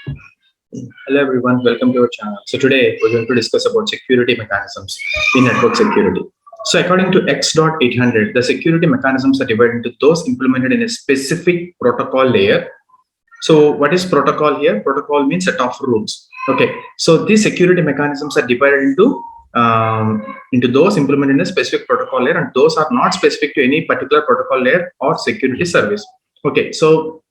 Hello everyone, welcome to our channel. So today we're going to discuss about security mechanisms in network security. So according to X.800, the security mechanisms are divided into those implemented in a specific protocol layer. So what is protocol here? Protocol means set of rules. Okay, so these security mechanisms are divided into those implemented in a specific protocol layer, and those are not specific to any particular protocol layer or security service. Okay, so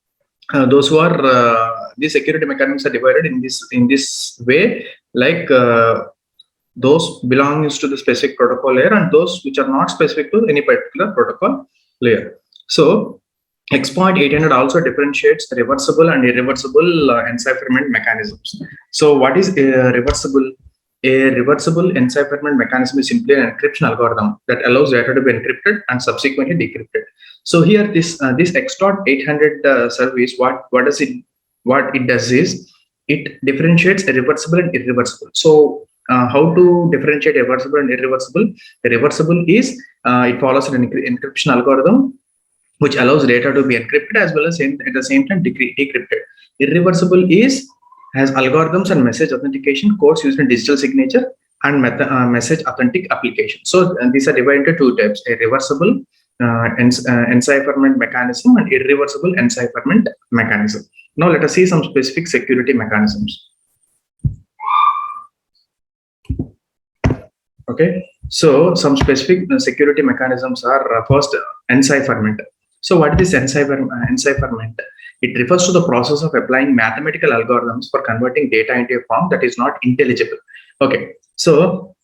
those who are these security mechanisms are divided in this way, like those belongs to the specific protocol layer and those which are not specific to any particular protocol layer. So X.800 also differentiates reversible and irreversible encipherment mechanisms. So what is reversible? A reversible encipherment mechanism is simply an encryption algorithm that allows data to be encrypted and subsequently decrypted. So here, this X.800 service, what it does is it differentiates a reversible and irreversible. So how to differentiate reversible and irreversible? The reversible is it follows an encryption algorithm which allows data to be encrypted as well as at the same time decrypted. Irreversible has algorithms and message authentication codes used in digital signature and message authentic application. So these are divided into two types: a reversible encipherment mechanism and irreversible encipherment mechanism. Now let us see some specific security mechanisms. Okay, so some specific security mechanisms are first encipherment. So what is encipherment? It refers to the process of applying mathematical algorithms for converting data into a form that is not intelligible. Okay, so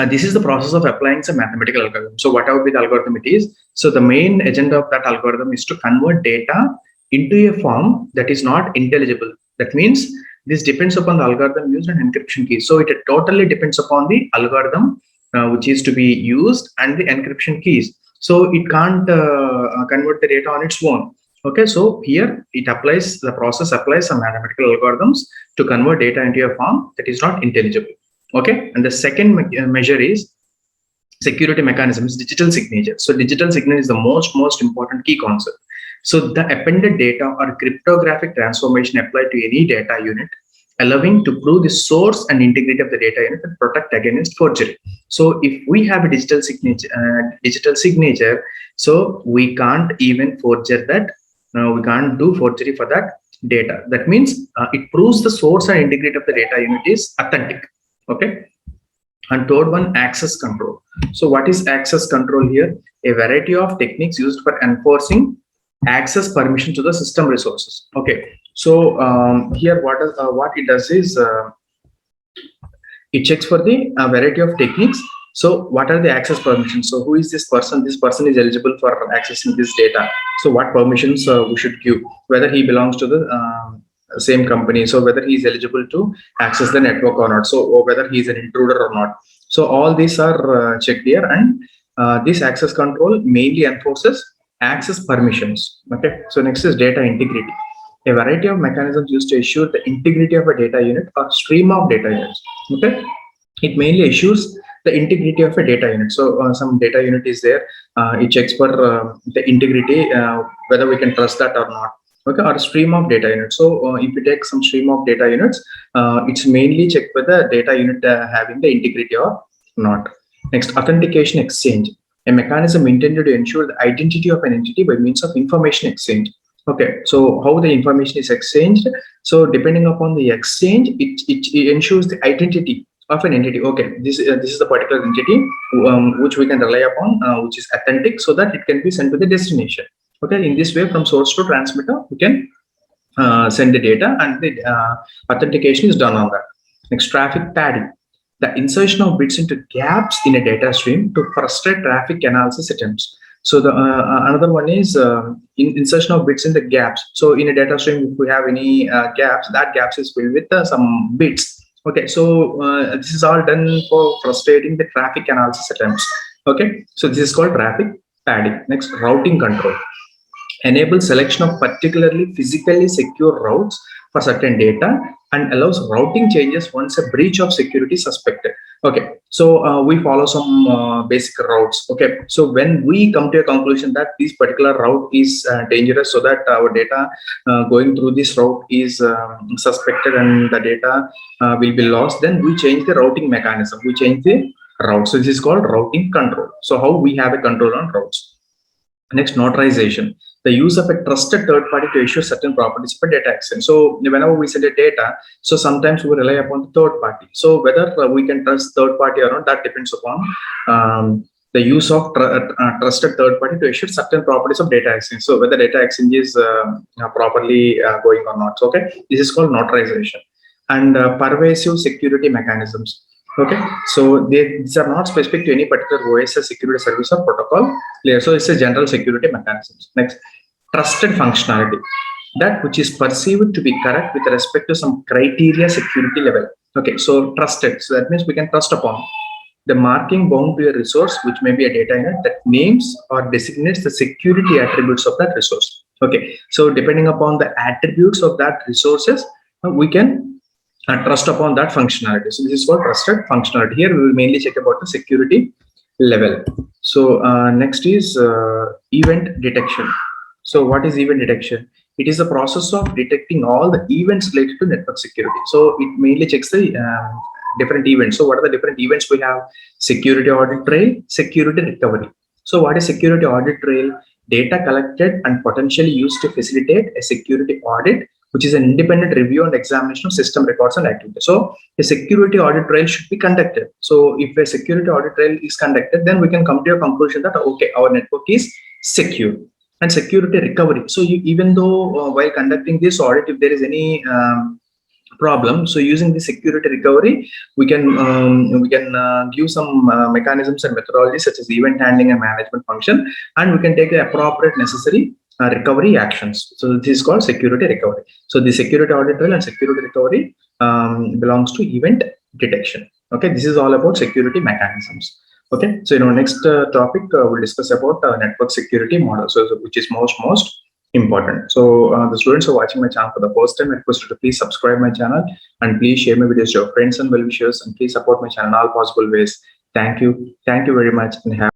this is the process of applying some mathematical algorithm. So whatever be the algorithm it is, so the main agenda of that algorithm is to convert data into a form that is not intelligible. That means this depends upon the algorithm used and encryption key. So it totally depends upon the algorithm which is to be used and the encryption keys. So it can't convert the data on its own. Okay, so here the process applies some mathematical algorithms to convert data into a form that is not intelligible. Okay, and the second measure is security mechanisms, digital signature. So digital signature is the most important key concept. So the appended data or cryptographic transformation applied to any data unit, allowing to prove the source and integrity of the data unit and protect against forgery. So if we have a digital signature, so we can't even forger that. We can't do forgery for that data. That means it proves the source and integrity of the data unit is authentic. Okay. And third one, access control. So what is access control here? A variety of techniques used for enforcing access permission to the system resources. Okay. So here what it does is it checks for the variety of techniques. So what are the access permissions? So who is this person? This person is eligible for accessing this data. So what permissions we should give, whether he belongs to the same company, so whether he is eligible to access the network or not, so or whether he is an intruder or not. So all these are checked here, and this access control mainly enforces access permissions. Okay, so next is data integrity. A variety of mechanisms used to ensure the integrity of a data unit or stream of data units. Okay, it mainly assures the integrity of a data unit. So some data unit is there, it checks for the integrity, whether we can trust that or not. Okay, or a stream of data units. So if you take some stream of data units, it's mainly checked whether data unit having the integrity or not. Next, authentication exchange, a mechanism intended to ensure the identity of an entity by means of information exchange. Okay, so how the information is exchanged? So depending upon the exchange, it ensures the identity of an entity. Okay, this is the particular entity which we can rely upon, which is authentic, so that it can be sent to the destination. Okay, in this way, from source to transmitter, we can send the data, and the authentication is done on that. Next, traffic padding, the insertion of bits into gaps in a data stream to frustrate traffic analysis attempts. So the another one is insertion of bits in the gaps. So in a data stream, if we have any gaps, that gaps is filled with some bits. Okay, so this is all done for frustrating the traffic analysis attempts. Okay, so this is called traffic padding. Next, routing control. enables selection of particularly physically secure routes for certain data, and allows routing changes once a breach of security is suspected. Okay, so we follow some basic routes. Okay, so when we come to a conclusion that this particular route is dangerous, so that our data going through this route is suspected and the data will be lost, then we change the routing mechanism, we change the route. So this is called routing control. So how we have a control on routes. Next, notarization, the use of a trusted third party to issue certain properties of a data exchange. So whenever we send a data, so sometimes we rely upon the third party. So whether we can trust third party or not, that depends upon the use of trusted third party to issue certain properties of data exchange. So whether data exchange is properly going or not. So, okay, this is called notarization. And pervasive security mechanisms. Okay, so these are not specific to any particular OSS security service or protocol. Clear. So it's a general security mechanisms. Next, trusted functionality, that which is perceived to be correct with respect to some criteria security level. Okay, so trusted. So that means we can trust upon the marking bound to a resource, which may be a data unit, that names or designates the security attributes of that resource. Okay, so depending upon the attributes of that resources, we can trust upon that functionality. So this is called trusted functionality. Here we will mainly check about the security level. So next is event detection. So what is event detection? It is the process of detecting all the events related to network security. So it mainly checks the different events. So what are the different events we have? Security audit trail, security recovery. So what is security audit trail? Data collected and potentially used to facilitate a security audit, which is an independent review and examination of system records and activities. So a security audit trail should be conducted. So if a security audit trail is conducted, then we can come to a conclusion that, okay, our network is secure. And security recovery. So even though while conducting this audit, if there is any problem, so using the security recovery, we can give some mechanisms and methodologies such as event handling and management function, and we can take the appropriate necessary recovery actions. So this is called security recovery. So the security audit trail and security recovery belongs to event detection. Okay, this is all about security mechanisms. Okay, so next topic we'll discuss about network security model, so which is most important. So the students who are watching my channel for the first time, I request you to please subscribe my channel and please share my videos to your friends and well wishers, and please support my channel in all possible ways. Thank you very much, and have